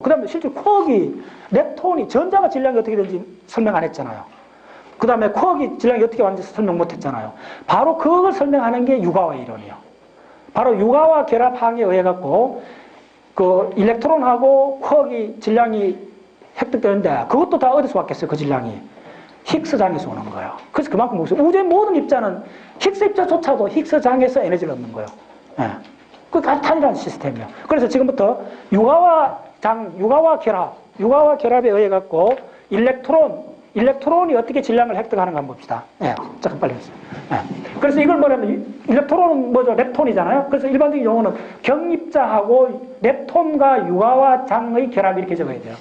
그 다음에 실제 쿼크이, 렙톤이 전자가 질량이 어떻게 되는지 설명 안 했잖아요. 그 다음에 쿼크이 질량이 어떻게 왔는지 설명 못 했잖아요. 바로 그걸 설명하는 게 유가와 이론이에요. 바로 유가와 결합항에 의해 갖고 그 일렉트론하고 쿼크이 질량이 획득되는데 그것도 다 어디서 왔겠어요? 그 질량이 힉스장에서 오는 거예요. 그래서 그만큼 우주의 모든 입자는 힉스 입자조차도 힉스장에서 에너지를 얻는 거예요. 예. 그 단일한 시스템이에요. 그래서 지금부터 유가와 결합에 의해 갖고 일렉트론이 어떻게 질량을 획득하는가 한번 봅시다. 예, 잠깐 빨리 해주세요. 예. 그래서 이걸 뭐냐면 일렉트론은 뭐죠? 렙톤이잖아요. 그래서 일반적인 용어는 경입자하고 렙톤과 유가와 장의 결합 이렇게 적어야 돼요.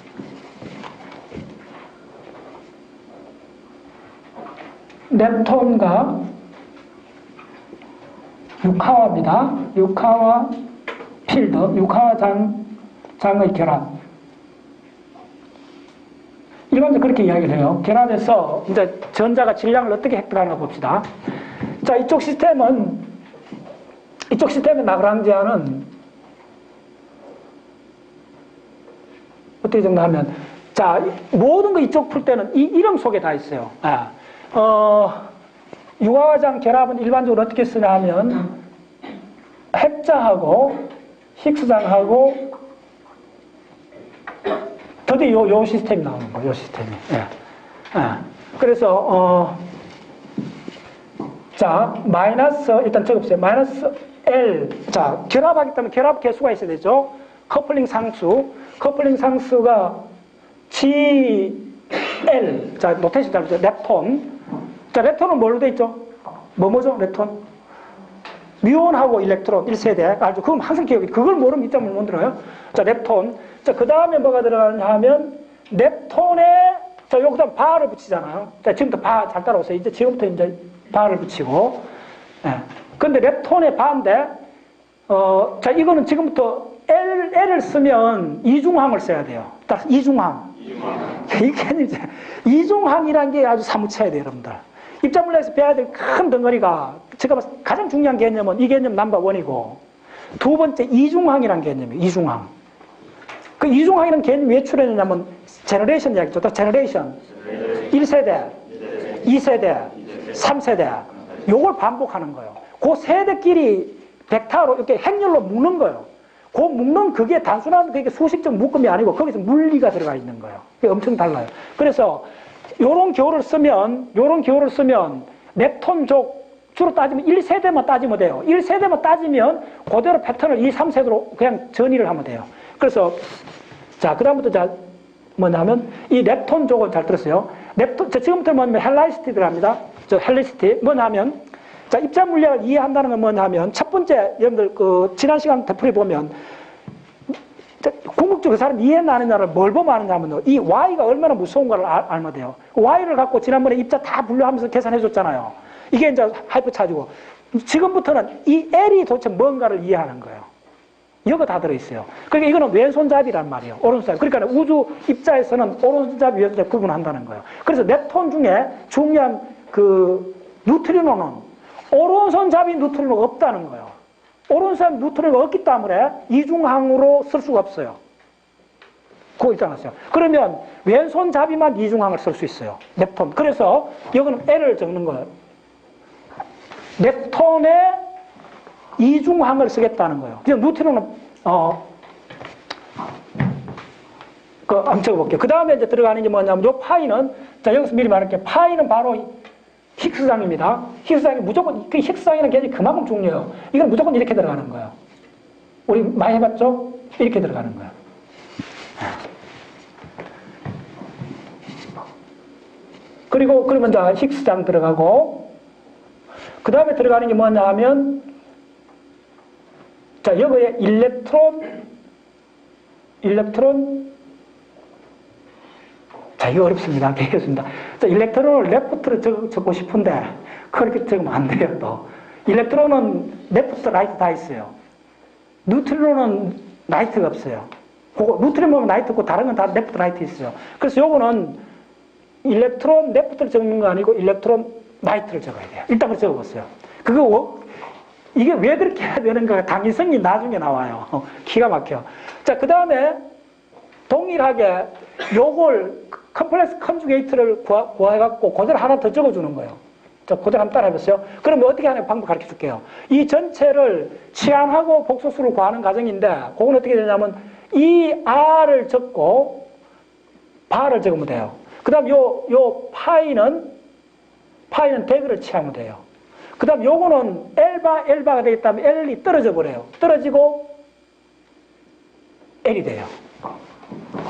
렙톤과 육하와입니다. 육하와 필드, 육하와 장의 결합. 일반적으로 그렇게 이야기를 해요. 결합해서 이제 전자가 질량을 어떻게 획득하는가 봅시다. 자, 이쪽 시스템의 라그랑지아는 어떻게 정리하면, 자, 모든 거 이쪽 풀 때는 이 이름 속에 다 있어요. 유가와 장 결합은 일반적으로 어떻게 쓰냐 하면 핵자하고 힉스장하고 드디어 요 시스템이 나오는 거예요. 요 시스템이. 예. 그래서 자 마이너스 일단 적어보세요. 마이너스 L. 자 결합하기 때문에 결합 개수가 있어야 되죠. 커플링 상수가 GL. 자 노테이션 잘 보세요. 렙톤. 자, 렙톤은 뭘로 돼 있죠? 뭐죠? 렙톤? 뮤온하고 일렉트론 1세대. 알죠? 그럼 항상 기억해. 그걸 모르면 이 점을 못 들어요. 자, 렙톤. 자, 그 다음에 뭐가 들어가느냐 하면, 렙톤에, 자, 여기다 바를 붙이잖아요. 자, 지금부터 바 잘 따라오세요. 이제 지금부터 이제 바를 붙이고. 예. 근데 렙톤의 바인데, 자, 이거는 지금부터 L을 쓰면 이중항을 써야 돼요. 딱 이중항. 이게 이제, 이중항이라는 게 아주 사무쳐야 돼요, 여러분들. 입자물리학에서 배워야 될 큰 덩어리가 제가 봤을 때 가장 중요한 개념은 이 개념 넘버원이고 두 번째 이중항이라는 개념이에요. 이중항. 그 이중항이라는 개념이 왜 출현했냐면 제너레이션 이야기죠. 제너레이션. 1세대, 2세대, 3세대. 요걸 반복하는 거예요. 그 세대끼리 벡터로 이렇게 행렬로 묶는 거예요. 그 묶는 그게 단순한 그게 수식적 묶음이 아니고 거기서 물리가 들어가 있는 거예요. 그게 엄청 달라요. 그래서 요런 기호를 쓰면 렙톤족 주로 따지면 1세대만 따지면 돼요. 1세대만 따지면 그대로 패턴을 2, 3세대로 그냥 전이를 하면 돼요. 그래서 자, 그다음부터 자 뭐냐면 이 렙톤족을 잘 들었어요. 렙톤 지금부터 뭐냐면 헬라이시티 들어갑니다. 저 헬라이시티 뭐냐면 자, 입자 물리학을 이해한다는 건 뭐냐면 첫 번째 여러분들 그 지난 시간 되풀이 보면 궁극적으로 그 사람 이해는 아느냐를 뭘 보면 아느냐면 이 Y가 얼마나 무서운가를 알면 돼요. Y를 갖고 지난번에 입자 다 분류하면서 계산해 줬잖아요. 이게 이제 하이퍼 차지고 지금부터는 이 L이 도대체 뭔가를 이해하는 거예요. 이거 다 들어있어요. 그러니까 이거는 왼손잡이란 말이에요. 오른손잡이. 그러니까 우주 입자에서는 오른손잡이, 왼손잡이 구분한다는 거예요. 그래서 넵톤 중에 중요한 그 뉴트리노는 오른손잡이 뉴트리노가 없다는 거예요. 오른손잡이 뉴트리노가 없기 때문에 이중항으로 쓸 수가 없어요. 그거 있잖아요. 그러면 왼손잡이만 이중항을 쓸 수 있어요. 넵톤. 그래서 여기는 L을 적는 거예요. 넵톤에 이중항을 쓰겠다는 거예요. 그냥 뉴트리노는 한번 적어볼게요. 그 다음에 이제 들어가는 게 뭐냐면 요 파이는 자 여기서 미리 말할게요. 파이는 바로 힉스장입니다. 힉스장이 무조건 그 힉스장이라는 개념이 그만큼 중요해요. 이건 무조건 이렇게 들어가는 거예요. 우리 많이 해봤죠? 이렇게 들어가는 거예요. 그리고 그러면 자 힉스장 들어가고 그 다음에 들어가는 게 뭐냐 하면 자 여기에 일렉트론 자 이거 어렵습니다. 배웠습니다. 자 일렉트론을 레프트로 적고 싶은데 그렇게 적으면 안 돼요. 또 일렉트론은 레프트 라이트 다 있어요. 뉴트리노는 라이트가 없어요. 그거 뉴트리노 보면 라이트 있고 다른 건 다 레프트 라이트 있어요. 그래서 요거는 일렉트론 레프트를 적는 거 아니고 일렉트론 라이트를 적어야 돼요. 일단 그걸 적어봤어요. 그거 이게 왜 그렇게 해야 되는가 당위성이 나중에 나와요. 기가 막혀. 자, 그 다음에 동일하게 요걸 컴플렉스 컨주게이트를 구해갖고 그대로 하나 더 적어주는 거예요. 자, 그대로 한번 따라해보세요. 그러면 어떻게 하는 방법 가르쳐 줄게요. 이 전체를 치환하고 복소수를 구하는 과정인데, 그건 어떻게 되냐면, 이 R을 적고, 바를 적으면 돼요. 그 다음 요 파이는 대그를 취하면 돼요. 그 다음 요거는 L바가 되겠다면 L이 떨어져 버려요. 떨어지고 L이 돼요.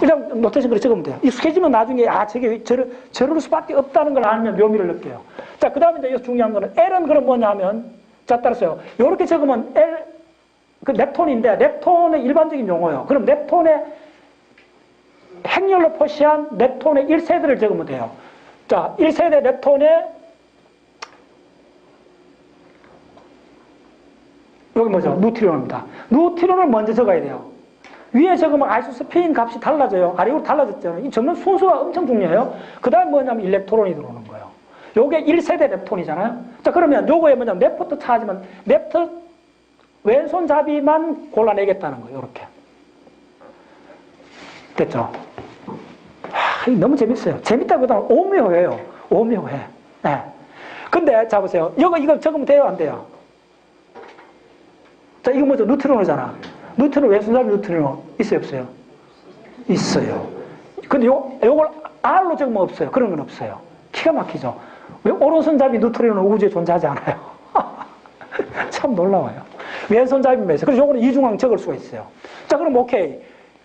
일단 노테이션 그렇게 적으면 돼요. 익숙해지면 나중에 저게 저럴 수밖에 없다는 걸 알면 묘미를 느껴요. 자, 그 다음에 이제 중요한 거는 L은 그럼 뭐냐 하면, 자, 따라서요. 요렇게 적으면 L, 그 렙톤인데, 렙톤의 일반적인 용어예요. 그럼 렙톤의 행렬로 표시한 렙톤의 1세대를 적으면 돼요. 자, 1세대 렙톤의 여기 뭐죠? 누트론입니다. 누트론을 먼저 적어야 돼요. 위에 적으면 아이소스피인 값이 달라져요. 아래로 달라졌잖아요. 이 적는 순서가 엄청 중요해요. 그 다음 뭐냐면 일렉트론이 들어오는 거예요. 요게 1세대 렙톤이잖아요. 자, 그러면 요거에 뭐냐면 렙부터 찾으면 렙터 왼손잡이만 골라내겠다는 거예요. 요렇게. 됐죠? 너무 재밌어요. 재밌다기보다는 오묘해요. 오묘해. 네. 근데, 자, 보세요. 이거 적으면 돼요? 안 돼요? 자, 이거 뭐죠? 뉴트리노잖아. 뉴트리노, 왼손잡이 뉴트리노 있어요? 없어요? 있어요. 근데 요걸 R로 적으면 없어요. 그런 건 없어요. 기가 막히죠? 왜 오른손잡이 뉴트리노는 우주에 존재하지 않아요? 참 놀라워요. 왼손잡이면 있어요. 그래서 요거는 이중항 적을 수가 있어요. 자, 그럼 오케이.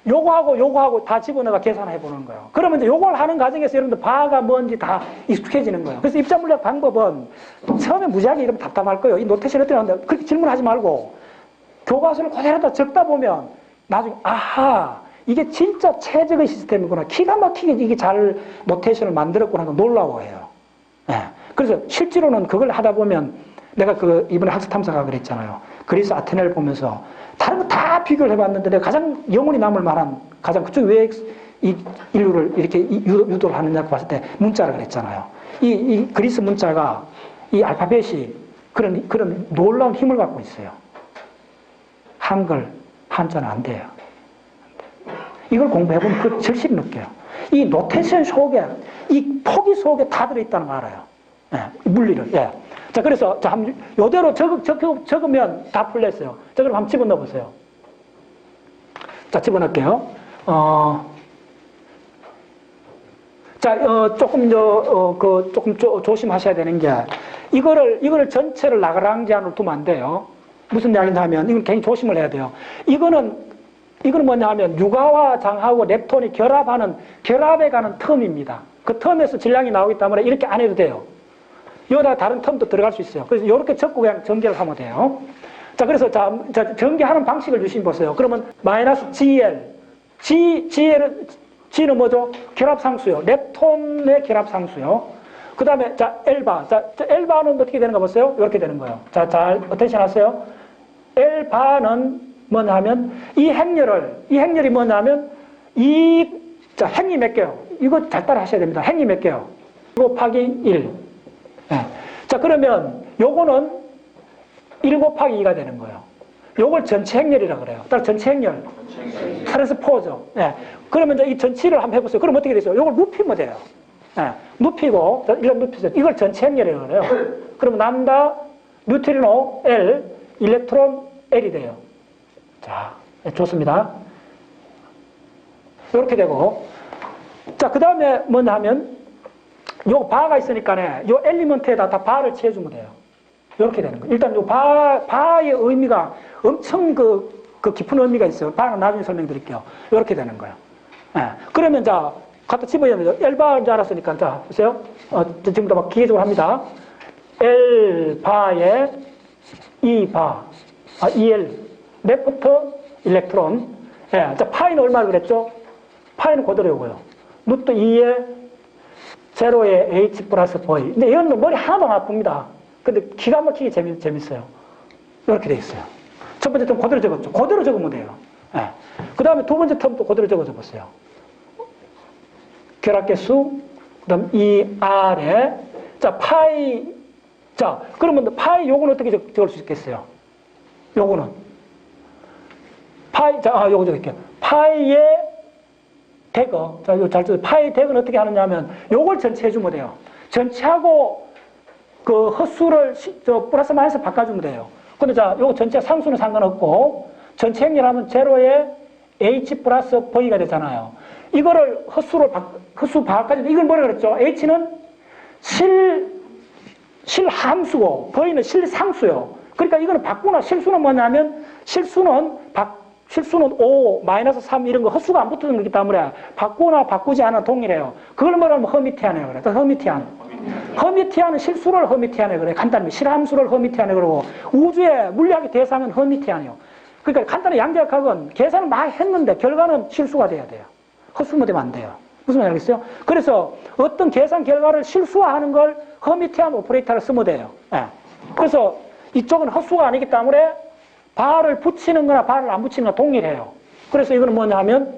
요거하고 다 집어넣어가 계산해 보는 거예요. 그러면 이제 요걸 하는 과정에서 여러분들 바가 뭔지 다 익숙해지는 거예요. 그래서 입자물리학 방법은 처음에 무지하게 이러면 답답할 거예요. 이 노테이션 어떻게 하는데 그렇게 질문하지 말고 교과서를 그대로 다 적다 보면 나중에 아하, 이게 진짜 최적의 시스템이구나. 기가 막히게 이게 잘 노테이션을 만들었구나 하고 놀라워해요. 네. 그래서 실제로는 그걸 하다 보면 내가 이번에 학습 탐사가 그랬잖아요. 그리스 아테네를 보면서 다른 거 다 비교를 해봤는데 내가 가장 영혼이 남을 만한 가장 그쪽 왜 이 인류를 이렇게 유도를 하느냐고 봤을 때 문자라 그랬잖아요. 이 그리스 문자가 이 알파벳이 그런 놀라운 힘을 갖고 있어요. 한글, 한자는 안 돼요. 이걸 공부해보면 그 절실히 느껴요. 이 노테이션 속에, 이 포기 속에 다 들어있다는 걸 알아요. 예, 물리를. 예. 자, 그래서, 자, 요대로 적으면 다 풀렸어요. 자, 그럼 한번 집어넣어 보세요. 자, 집어넣을게요. 조금 조심하셔야 되는 게, 이거를 전체를 라그랑지 안으로 두면 안 돼요. 무슨 이야기냐 하면, 이건 굉장히 조심을 해야 돼요. 이거는 뭐냐 하면, 유가와 장하고 렙톤이 결합에 가는 텀입니다. 그 텀에서 질량이 나오기 때문에 이렇게 안 해도 돼요. 여기다가 다른 텀도 들어갈 수 있어요. 그래서 이렇게 적고 그냥 전개를 하면 돼요. 자, 그래서 자, 전개하는 방식을 유심히 보세요. 그러면 마이너스 GL. G는 뭐죠? 결합상수요. 렙톤의 결합상수요. 그 다음에, 자, L바. 자, L바는 어떻게 되는가 보세요? 이렇게 되는 거예요. 자, 잘, 어텐션 하세요? L바는 뭐냐 하면, 이 행렬이 뭐냐 하면, 자, 행이 몇 개요? 이거 잘 따라 하셔야 됩니다. 행이 몇 개요? 1 곱하기 1. 네. 자, 그러면 요거는 1 곱하기 2가 되는 거예요. 요걸 전체 행렬이라고 그래요. 따라 전체 행렬. 트랜스포죠. 네. 그러면 이제 이 전치를 한번 해보세요. 그럼 어떻게 되죠? 요걸 눕히면 돼요. 네. 눕히고, 이걸 눕히세요. 이걸 전체 행렬이라고 그래요. 그러면 람다, 뉴트리노 L, 일렉트론 L이 돼요. 자, 좋습니다. 이렇게 되고. 자, 그 다음에 뭐냐 하면, 요 바가 있으니까 요 엘리먼트에다 다 바를 취해주면 돼요. 이렇게 되는 거예요. 일단 요 바의 의미가 엄청 그 깊은 의미가 있어요. 바는 나중에 설명드릴게요. 이렇게 되는 거예요. 예. 그러면 자, 갖다 집어야 돼요. L바인 줄 알았으니까, 자, 보세요. 지금도 막 기계적으로 합니다. L바에 E바, EL, 렙부터 일렉트론. 예. 자, 파이는 얼마를 그랬죠? 파이는 그대로 요거요. 루트 2에 제로에 H 플러스 V. 근데 이건 머리 하나도 안 아픕니다. 근데 기가 막히게 재밌어요. 이렇게 돼 있어요. 첫 번째 텀 그대로 적었죠. 그대로 적으면 돼요. 네. 그 다음에 두 번째 텀도 그대로 적어줘 보세요. 결합계수, 그 다음 이 R에, 자, 파이, 자, 그러면 파이 요거는 어떻게 적을 수 있겠어요? 요거는. 파이, 자, 요거 적을게요. 파이에 대거. 자, 요 잘, 파의 대거는 어떻게 하느냐 하면, 요걸 전체 해주면 돼요. 전체하고 그 헛수를 플러스 마이너스 바꿔주면 돼요. 근데 자, 요거 전체 상수는 상관없고, 전체 행렬하면 제로에 h 플러스 v가 되잖아요. 이거를 헛수 바꿔주면, 이걸 뭐라 그랬죠? h는 실함수고, v는 실상수요. 그러니까 이거는 바꾸나, 실수는 뭐냐면, 실수는 5, 마이너스 3 이런 거 헛수가 안 붙는 거기 때문에 바꾸나 바꾸지 않아 동일해요. 그걸 뭐라면 허미티안이에요. 그래. 허미티안. 허미티안은 실수를 허미티안이에요. 그래. 간단히 실함수를 허미티안이에요. 그러고 우주의 물리학의 대상은 허미티안이에요. 그러니까 간단히 양자역학은 계산을 많이 했는데 결과는 실수가 돼야 돼요. 헛수만 되면 안 돼요. 무슨 말인지 알겠어요? 그래서 어떤 계산 결과를 실수화하는 걸 허미티안 오퍼레이터를 쓰면 돼요. 네. 그래서 이쪽은 헛수가 아니기 때문에 바를 붙이는 거나 바를 안 붙이는 거나 동일해요. 그래서 이거는 뭐냐 하면,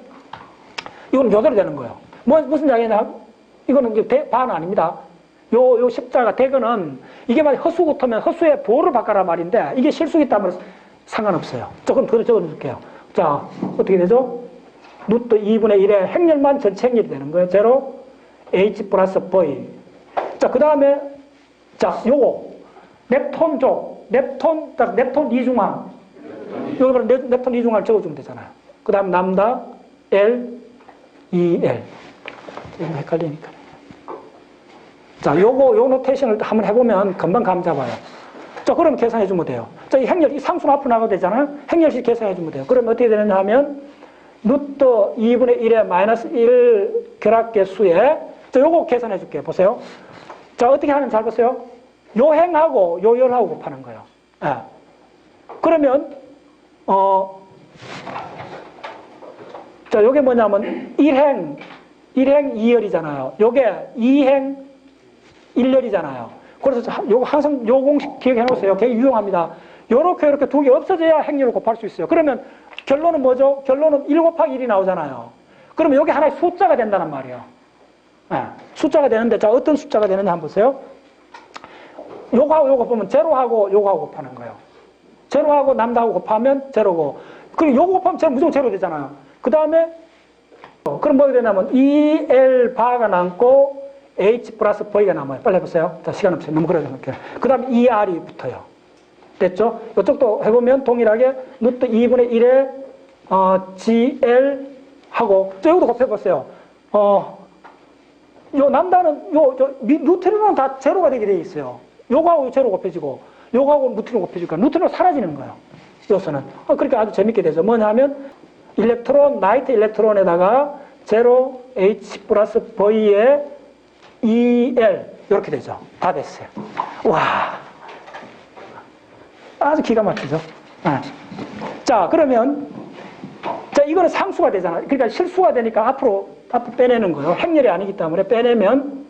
이거는 요대로 되는 거예요. 무슨 이야기냐? 이거는 이제 바는 아닙니다. 요 십자가 대거는, 이게 만약 헛수 같으면 헛수의 보호를 바꿔라 말인데, 이게 실수기 때문에 상관없어요. 조금 더 적어줄게요. 자, 어떻게 되죠? 루트 2분의 1의 행렬만 전체 행렬이 되는 거예요. 제로, h 플러스 v. 자, 그 다음에, 자, 요거. nep톤 이중항. 여기 넵톤 이중항을 적어주면 되잖아요. 그 다음 람다 L, EL. 이거 헷갈리니까. 자, 요 노테이션을 한번 해보면 금방 감 잡아요. 자, 그럼 계산해주면 돼요. 자, 이 행렬, 이 상수는 앞으로 나가도 되잖아요. 행렬식 계산해주면 돼요. 그러면 어떻게 되느냐 하면, 루트 2분의 1에 마이너스 1 결합계수에, 자, 요거 계산해줄게요. 보세요. 자, 어떻게 하는지 잘 보세요. 요 행하고 요 열하고 곱하는 거예요. 예. 그러면, 자, 요게 뭐냐면, 1행 2열이잖아요. 요게 2행 1열이잖아요. 그래서 요거 항상 요 공식 기억해 놓으세요. 되게 유용합니다. 요렇게 두 개 없어져야 행렬을 곱할 수 있어요. 그러면 결론은 뭐죠? 결론은 1 곱하기 1이 나오잖아요. 그러면 요게 하나의 숫자가 된다는 말이에요. 예. 숫자가 되는데, 자, 어떤 숫자가 되느냐 한번 보세요. 요거하고 요거 보면 제로하고 요거하고 곱하는 거예요. 제로하고 남다하고 곱하면 제로고, 그리고 요거 곱하면 제로, 무조건 제로 되잖아요. 그 다음에, 그럼 뭐가 되냐면, EL 바가 남고, H 플러스 V가 남아요. 빨리 해보세요. 자, 시간 없어요. 너무 그래도 할게요. 그 다음에 ER이 붙어요. 됐죠? 이쪽도 해보면 동일하게, 루트 2분의 1에, GL 하고, 저 여기도 곱해보세요. 요 남다는, 루트는 다 제로가 되게 돼 있어요. 요거하고 제로 곱해지고, 요거하고 루트로 곱해지니까 루트로 사라지는 거예요. 요소는. 그러니까 아주 재밌게 되죠. 뭐냐면, 나이트 일렉트론에다가 제로 H 플러스 V에 EL, 이렇게 되죠. 다 됐어요. 와. 아주 기가 막히죠. 네. 자, 그러면, 자, 이거는 상수가 되잖아요. 그러니까 실수가 되니까 앞으로 빼내는 거예요. 행렬이 아니기 때문에 빼내면,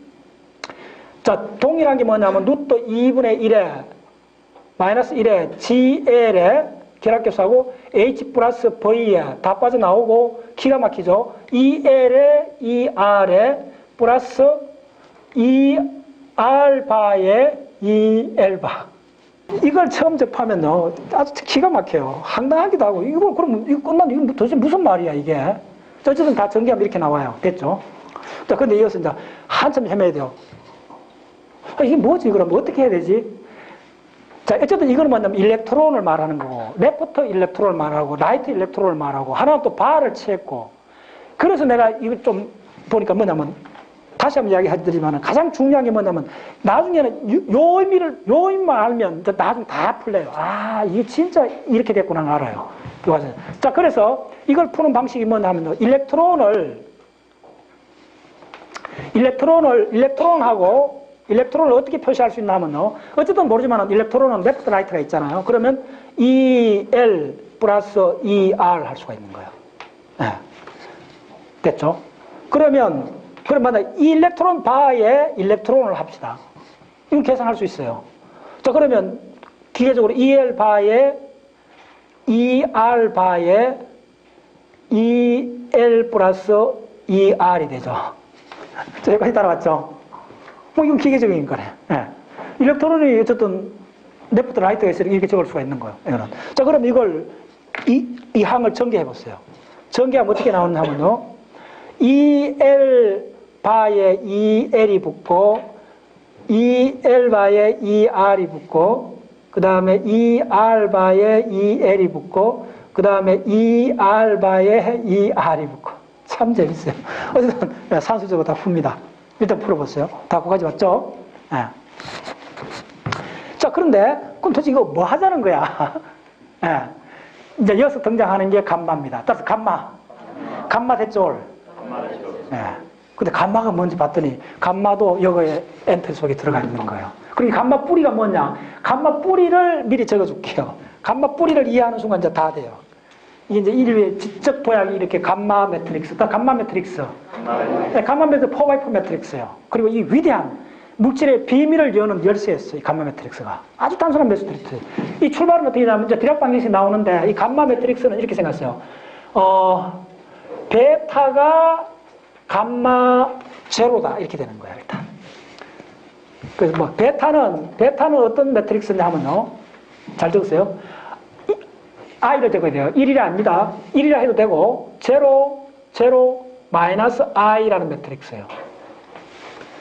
자, 동일한 게 뭐냐면, 루트 2분의 1에, 마이너스 1에 GL에 결합계수하고 H 플러스 V에 다 빠져나오고, 기가 막히죠. EL에 ER에 플러스 ER바에 EL바. 이걸 처음 접하면요, 아주 기가 막혀요. 황당하기도 하고, 그럼 이거 끝났는데, 이거 도대체 무슨 말이야, 이게. 어쨌든 다 전개하면 이렇게 나와요. 됐죠? 자, 근데 이어서 이제 한참 헤매야 돼요. 이게 뭐지, 그럼 어떻게 해야 되지? 자, 어쨌든 이거는 뭐냐면 일렉트론을 말하는 거고, 레프터 일렉트론을 말하고, 라이트 일렉트론을 말하고, 하나는 또 바를 취했고, 그래서 내가 이거 좀 보니까 뭐냐면, 다시 한번 이야기 해드리면 가장 중요한 게 뭐냐면, 나중에는 요 의미만 알면 나중에 다 풀려요. 아, 이게 진짜 이렇게 됐구나 알아요. 자, 그래서 이걸 푸는 방식이 뭐냐면, 일렉트론을 어떻게 표시할 수 있나 하면요, 어쨌든 모르지만 일렉트론은 레프트 라이트가 있잖아요. 그러면 EL 플러스 ER 할 수가 있는 거예요. 네. 됐죠? 그러면 만약 이 일렉트론 바에 일렉트론을 합시다. 이건 계산할 수 있어요. 자, 그러면 기계적으로 EL 바에 ER 바에 EL 플러스 ER이 되죠. 자, 여기까지 따라왔죠? 이건 기계적인 거네. 네. 일렉트론이 어쨌든 레프트 라이트가 있으니까 이렇게 적을 수가 있는 거예요. 이거는. 자, 그럼 이걸 이 항을 전개해 보세요. 전개하면 어떻게 나오냐 하면요, EL 바에 EL이 붙고, EL 바에 ER이 붙고, 그 다음에 ER 바에 EL이 붙고, 그 다음에 ER 바에 ER이 붙고. 참 재밌어요. 어쨌든 산수적으로 다 풉니다. 일단 풀어보세요. 다 거기까지 왔죠? 네. 자, 그런데 그럼 도대체 이거 뭐 하자는 거야? 네. 이제 여기서 등장하는 게 감마입니다. 따라서 감마 대졸. 네. 근데 감마가 뭔지 봤더니 감마도 여기에 엔트 속에 들어가 있는 거예요. 그리고 이 감마 뿌리가 뭐냐? 감마 뿌리를 미리 적어줄게요. 감마 뿌리를 이해하는 순간 이제 다 돼요. 이게 이제 인류의 지적 도약이 이렇게 감마 매트릭스, 감마 매트릭스. 네, 감마 매트릭스 4x4 매트릭스예요. 그리고 이 위대한 물질의 비밀을 여는 열쇠였어요. 이 감마 매트릭스가. 아주 단순한 매트릭스. 이 출발은 어떻게 되냐면 이제 디락 방정식이 나오는데 이 감마 매트릭스는 이렇게 생각했어요. 베타가 감마 제로다 이렇게 되는 거야 일단. 그래서 뭐 베타는 어떤 매트릭스냐 하면요. 잘 적으세요. i를 적어야 돼요. 1이라 아닙니다. 1이라 해도 되고 0, 마이너스 i라는 매트릭스예요.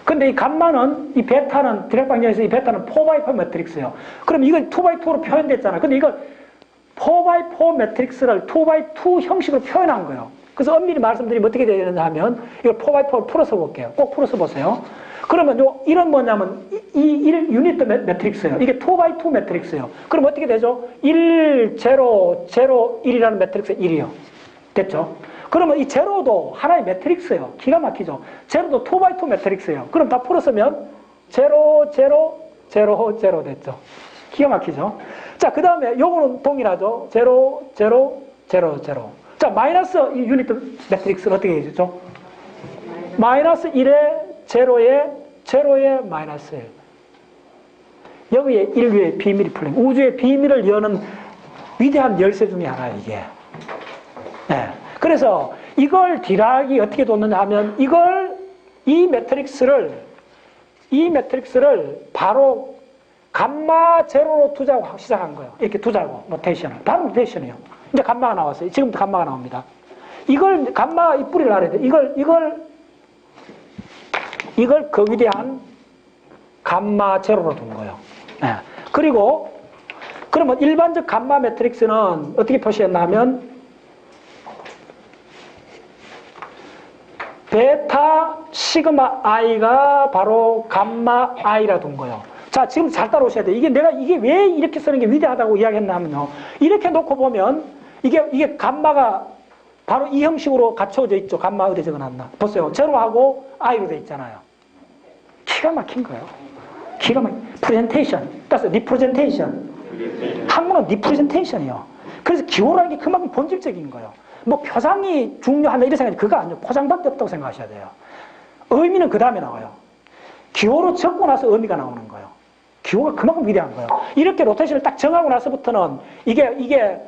근데 이 감마는 이 베타는 디락 방정에서 이 베타는 4x4 매트릭스예요. 그럼 이건 2x2로 표현됐잖아요. 근데 이걸 4x4 매트릭스를 2x2 형식으로 표현한 거예요. 그래서 엄밀히 말씀드리면 어떻게 되느냐 하면 이걸 4x4로 풀어서 볼게요. 꼭 풀어서 보세요. 그러면 이런 뭐냐면 이 1 유니트 매트릭스예요. 이게 2x2 매트릭스예요. 그럼 어떻게 되죠? 1, 0, 0, 1이라는 매트릭스 1이요. 됐죠? 그러면 이 제로도 하나의 매트릭스예요. 기가 막히죠? 제로도 2x2 매트릭스예요. 그럼 다 풀었으면 0, 0, 0, 0 됐죠? 기가 막히죠? 자, 그 다음에 요거는 동일하죠? 0, 0, 0, 0. 자, 마이너스 이 유니트 매트릭스는 어떻게 해주죠? 마이너스 1에 0에 마이너스 1. 여기에 인류의 비밀이 풀린, 우주의 비밀을 여는 위대한 열쇠 중에 하나예요, 이게. 네. 그래서 이걸 디락이 어떻게 뒀느냐 하면 이 매트릭스를 바로 감마 제로로 두자고 시작한 거예요. 이렇게 두자고, 노테이션을. 바로 노테이션이에요. 이제 감마가 나왔어요. 지금부터 감마가 나옵니다. 이걸, 감마 이 뿌리를 알아야 돼. 이걸 그 위대한 감마 제로로 둔 거예요. 네. 그리고, 그러면 일반적 감마 매트릭스는 어떻게 표시했나 하면, 베타 시그마 i가 바로 감마 i라 둔 거예요. 자, 지금 잘 따라오셔야 돼요. 이게 왜 이렇게 쓰는 게 위대하다고 이야기했나 하면요. 이렇게 놓고 보면, 이게 감마가 바로 이 형식으로 갖춰져 있죠. 감마 어디 적어놨나. 보세요. 제로하고 i로 돼 있잖아요. 기가 막힌 거예요. 기가 막힌. 프레젠테이션. 따라서 리프레젠테이션. 한문은 리프레젠테이션이에요. 그래서 기호라는 게 그만큼 본질적인 거예요. 뭐 표상이 중요하다 이런 생각이 그거 아니에요. 포장밖에 없다고 생각하셔야 돼요. 의미는 그 다음에 나와요. 기호로 적고 나서 의미가 나오는 거예요. 기호가 그만큼 위대한 거예요. 이렇게 로테이션을 딱 정하고 나서부터는 이게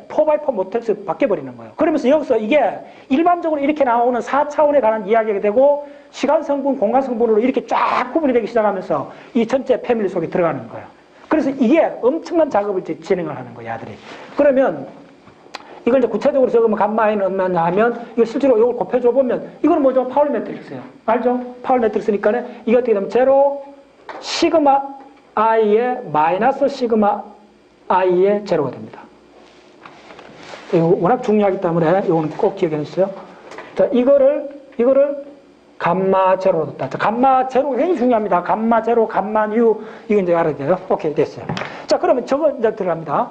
4x4 매트릭스 바뀌어버리는 거예요. 그러면서 여기서 이게 일반적으로 이렇게 나오는 4차원에 관한 이야기가 되고 시간 성분, 공간 성분으로 이렇게 쫙 구분이 되기 시작하면서 이 전체 패밀리 속에 들어가는 거예요. 그래서 이게 엄청난 작업을 진행을 하는 거예요, 아들이. 그러면 이걸 이제 구체적으로 적으면 감마에는 얼마냐 하면 이거 실제로 이걸 곱해줘 보면 이거는 뭐죠? 파울 매트릭스예요. 알죠? 파울 매트릭스니까 이게 어떻게 되면 제로 시그마 i에 마이너스 시그마 i에 제로가 됩니다. 이거 워낙 중요하기 때문에 이거는 꼭 기억해 주세요. 자, 이거를 감마 제로로 뒀다. 자, 감마 제로가 굉장히 중요합니다. 감마 제로, 감마 뉴 이거 이제 알아야 돼요. 오케이, 됐어요. 자, 그러면 저거 이제 들어갑니다.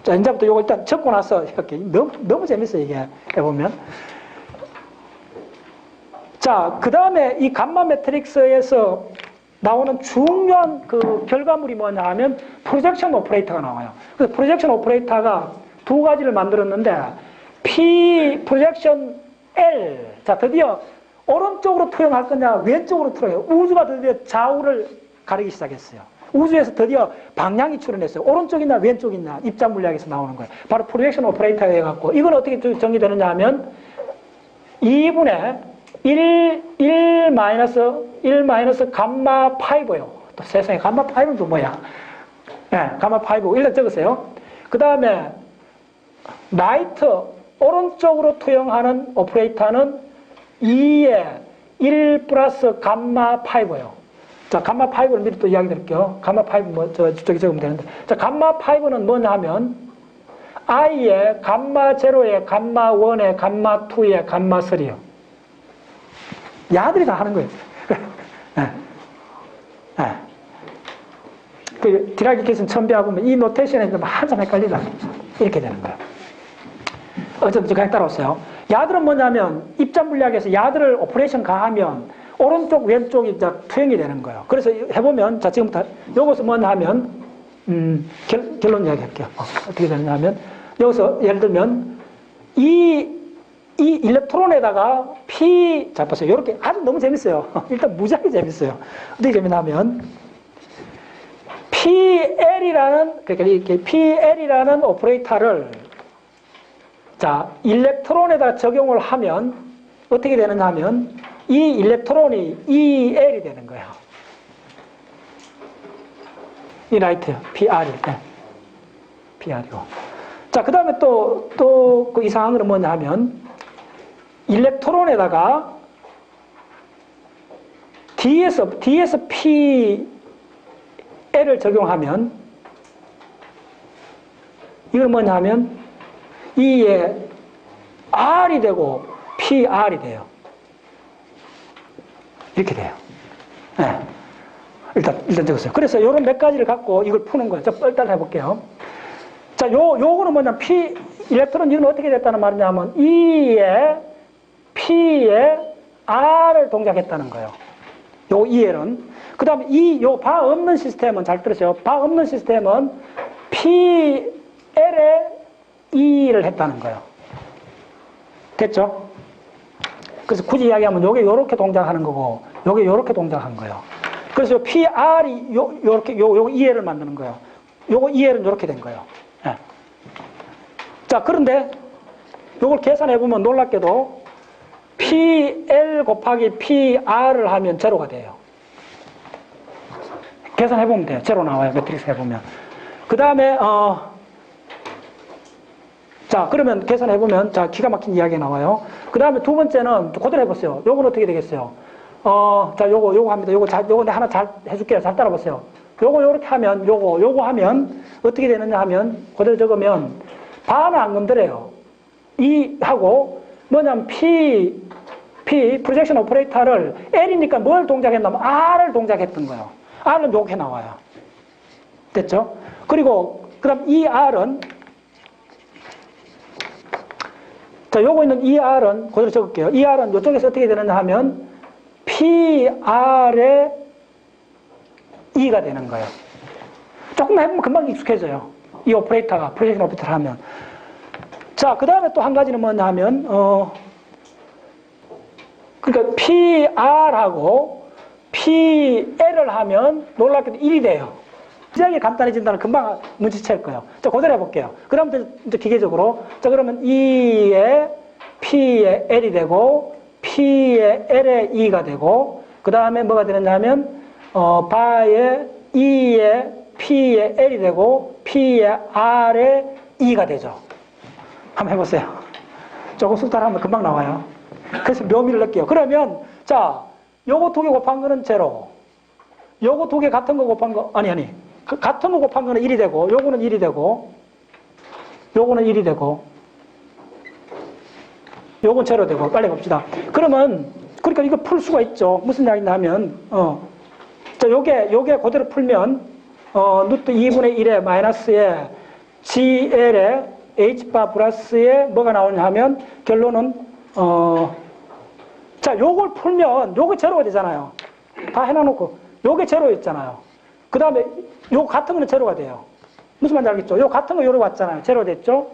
자, 이제부터 이거 일단 적고 나서 이렇게 너무 재밌어요, 이게 해보면. 자, 그 다음에 이 감마 매트릭스에서 나오는 중요한 그 결과물이 뭐냐 하면 프로젝션 오퍼레이터가 나와요. 그래서 프로젝션 오퍼레이터가 두 가지를 만들었는데 P 프로젝션 L. 자, 드디어 오른쪽으로 투영할 거냐, 왼쪽으로 투영해요. 우주가 드디어 좌우를 가리기 시작했어요. 우주에서 드디어 방향이 출현했어요. 오른쪽이냐 왼쪽이냐 입자 물리학에서 나오는 거예요. 바로 프로젝션 오퍼레이터가 해갖고 이건 어떻게 정의되느냐 하면 2분의 1 마이너스 감마 5예요. 또 세상에 감마 5는 또 뭐야? 네, 감마 5 일단 적으세요. 그 다음에 라이트 오른쪽으로 투영하는 오퍼레이터는 2의 1 플러스 감마 5예요. 자, 감마 5를 미리 또 이야기 드릴게요. 감마 5 저쪽에 적으면 되는데. 자, 감마 5는 뭐냐 하면 i의 감마 0의 감마 1의 감마 2의 감마 3요. 야들이 다 하는 거예요. 네. 네. 그 디라기 기술 처음 배워보면 이 노테이션에 한참 헷갈리다. 이렇게 되는 거예요. 어쨌든 그냥 따라오세요. 야들은 뭐냐면 입자 물리학에서 야들을 오퍼레이션 가하면 오른쪽 왼쪽이 이제 투영이 되는 거예요. 그래서 해보면 자 지금부터 요것은 뭐냐 하면 결론 이야기 할게요. 어떻게 되느냐 하면 여기서 예를 들면 이 일렉트론에다가 자 보세요. 이렇게 아주 너무 재밌어요. 일단 무지하게 재밌어요. 어떻게 재밌냐면 그러니까 이렇게 PL이라는 오퍼레이터를 자, 일렉트론에다 적용을 하면 어떻게 되느냐 하면 이 일렉트론이 EL이 되는 거예요. 이 라이트, PR이. 네. PR이고. 자, 그 다음에 또 그 이상한 건 뭐냐 하면 일렉트론에다가 D에서 PL을 적용하면 이건 뭐냐 하면 E에 R이 되고 PR이 돼요. 이렇게 돼요. 네. 일단 적었어요. 그래서 요런 몇 가지를 갖고 이걸 푸는 거예요. 자, 일단 해볼게요. 자, 요거는 뭐냐면 일렉트론 이건 어떻게 됐다는 말이냐면 E에 P에 R을 동작했다는 거예요. 요 EL은. 그 다음에 요 바 없는 시스템은 잘 들으세요. 바 없는 시스템은 PL에 E를 했다는 거예요. 됐죠? 그래서 굳이 이야기하면 요게 요렇게 동작하는 거고 요게 요렇게 동작한 거예요. 그래서 PR이 요렇게 요 EL을 만드는 거예요. 요거 EL은 요렇게 된 거예요. 네. 자, 그런데 요걸 계산해 보면 놀랍게도 PL 곱하기 PR을 하면 제로가 돼요. 계산해 보면 돼요. 제로 나와요. 매트릭스 해 보면. 그다음에 자, 그러면 계산해 보면 자, 기가 막힌 이야기가 나와요. 그다음에 두 번째는 그대로 해 보세요. 요건 어떻게 되겠어요? 자, 요거 합니다. 요거 내가 하나 잘 해줄게요. 잘 따라 보세요. 요거 요렇게 하면 요거 하면 어떻게 되느냐 하면 그대로 적으면 바는 안 건드려요. 이 하고 뭐냐면 프로젝션 오퍼레이터를 L이니까 뭘 동작했냐면 R을 동작했던 거예요. R은 요렇게 나와요. 됐죠? 그리고 그다음 이 R은 자, 요거 있는 ER은 그대로 적을게요. ER은 이쪽에서 어떻게 되느냐 하면 PR의 E가 되는 거예요. 조금만 해보면 금방 익숙해져요. 이 오퍼레이터가, 프로젝션 오퍼레이터를 하면. 자, 그 다음에 또 한 가지는 뭐냐 하면, 그러니까 PR하고 PL을 하면 놀랍게도 1이 돼요. 굉장히 간단해진다는 금방 눈치챌 거예요. 자, 그대로 해볼게요. 그러면 이제 기계적으로. 자, 그러면 E에 P에 L이 되고, P에 L에 E가 되고, 그 다음에 뭐가 되느냐 하면, 바에 E에 P에 L이 되고, P에 R에 E가 되죠. 한번 해보세요. 조금 숙달하면 금방 나와요. 그래서 묘미를 느껴요. 그러면, 자, 요거 두 개 곱한 거는 제로. 요거 두 개 같은 거 곱한 거, 아니. 같은 거 곱한 거는 1이 되고, 요거는 1이 되고, 요거는 1이 되고, 요건 제로 되고, 빨리 봅시다. 그러면, 그러니까 이거 풀 수가 있죠. 무슨 이야기냐 하면, 자, 요게 그대로 풀면, 루트 2분의 1에 마이너스에 GL에 H바 플러스에 뭐가 나오냐 하면, 결론은, 자, 요걸 풀면, 요게 제로가 되잖아요. 다 해놔놓고, 요게 제로였잖아요. 그 다음에 요 같은 거는 제로가 돼요. 무슨 말인지 알겠죠? 요 같은 거 요로 왔잖아요. 제로 됐죠?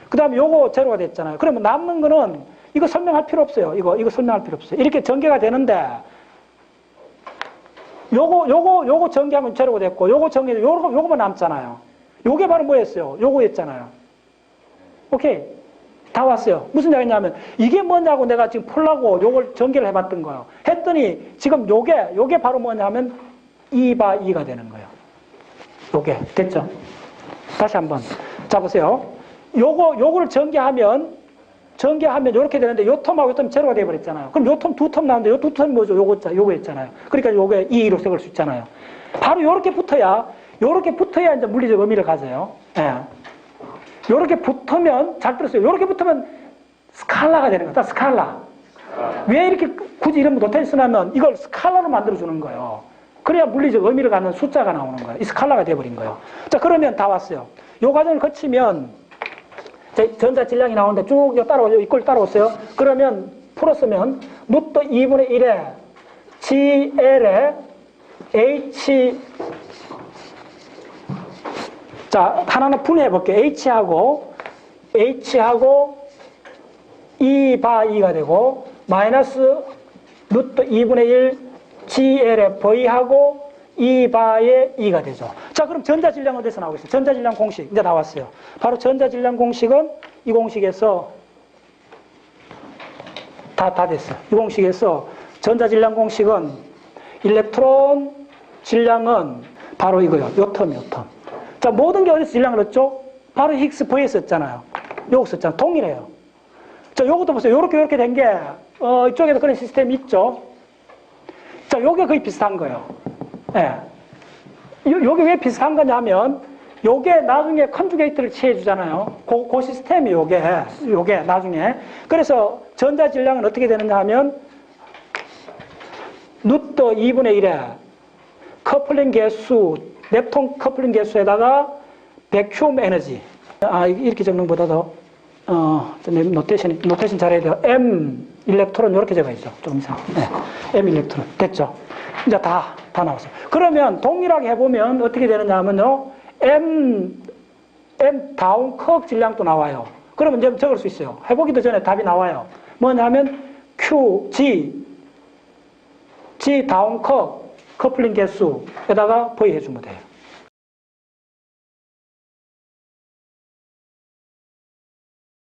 그 다음에 요거 제로가 됐잖아요. 그러면 남는 거는 이거 설명할 필요 없어요. 이거 설명할 필요 없어요. 이렇게 전개가 되는데 요거 전개하면 제로가 됐고 요거 전개 요거만 남잖아요. 요게 바로 뭐였어요? 요거였잖아요. 오케이. 다 왔어요. 무슨 이야기냐면 이게 뭐냐고 내가 지금 풀라고 요걸 전개를 해봤던 거예요. 했더니 지금 요게 바로 뭐냐면 2바 2가 되는 거예요. 요게 됐죠? 다시 한번 자 보세요. 요거를 전개하면 전개하면 이렇게 되는데 요 텀하고 요 텀이 제로가 돼버렸잖아요. 그럼 요 텀 두 텀 나오는데 요 두 텀이 뭐죠? 요거 있잖아요. 그러니까 요게 2로 적을 수 있잖아요. 바로 요렇게 붙어야 이제 물리적 의미를 가져요. 예. 요렇게 붙으면, 잘 들었어요. 요렇게 붙으면 스칼라가 되는 거다. 스칼라. 왜 이렇게 굳이 이런 노테이션 쓰냐면 이걸 스칼라로 만들어주는 거예요. 그래야 물리적 의미를 갖는 숫자가 나오는 거예요. 이 스칼라가 돼버린 거예요. 자, 그러면 다 왔어요. 요 과정을 거치면 전자 질량이 나오는데 쭉 따라오죠. 이걸 따라오세요. 그러면 풀었으면 루트 2분의 1에 GL에 H, 자, 하나는 분해해 볼게요. H하고 E 바 2가 되고, 마이너스 루트 2분의 1 GL의 V하고 E 바의 2가 되죠. 자, 그럼 전자질량은 어디서 나오겠어요? 전자질량 공식, 이제 나왔어요. 바로 전자질량 공식은 이 공식에서 다 됐어요. 이 공식에서 전자질량 공식은 일렉트론 질량은 바로 이거요. 요 텀. 자, 모든 게 어디서 질량을 얻죠? 바로 히그스 V에 썼잖아요. 요거 썼잖아요. 동일해요. 자, 요것도 보세요. 요렇게 된 게, 이쪽에도 그런 시스템이 있죠. 자, 요게 거의 비슷한 거예요. 예. 요게 왜 비슷한 거냐면, 요게 나중에 컨주게이트를 취해주잖아요. 그 시스템이 요게 나중에. 그래서 전자질량은 어떻게 되느냐 하면, 루트 2분의 1에 커플링 개수, 렙톤 커플링 개수에다가 백큐움 에너지. 이렇게 적는 것보다도, 노테이션 잘해야 돼요. M 일렉트론 이렇게 적어야죠. 좀 이상. 네. M 일렉트론. 됐죠? 이제 다 나왔어요. 그러면 동일하게 해보면 어떻게 되느냐 하면요. M 다운 컵 질량도 나와요. 그러면 이제 적을 수 있어요. 해보기도 전에 답이 나와요. 뭐냐면 G 다운 컵 커플링 개수에다가 V 해주면 돼요.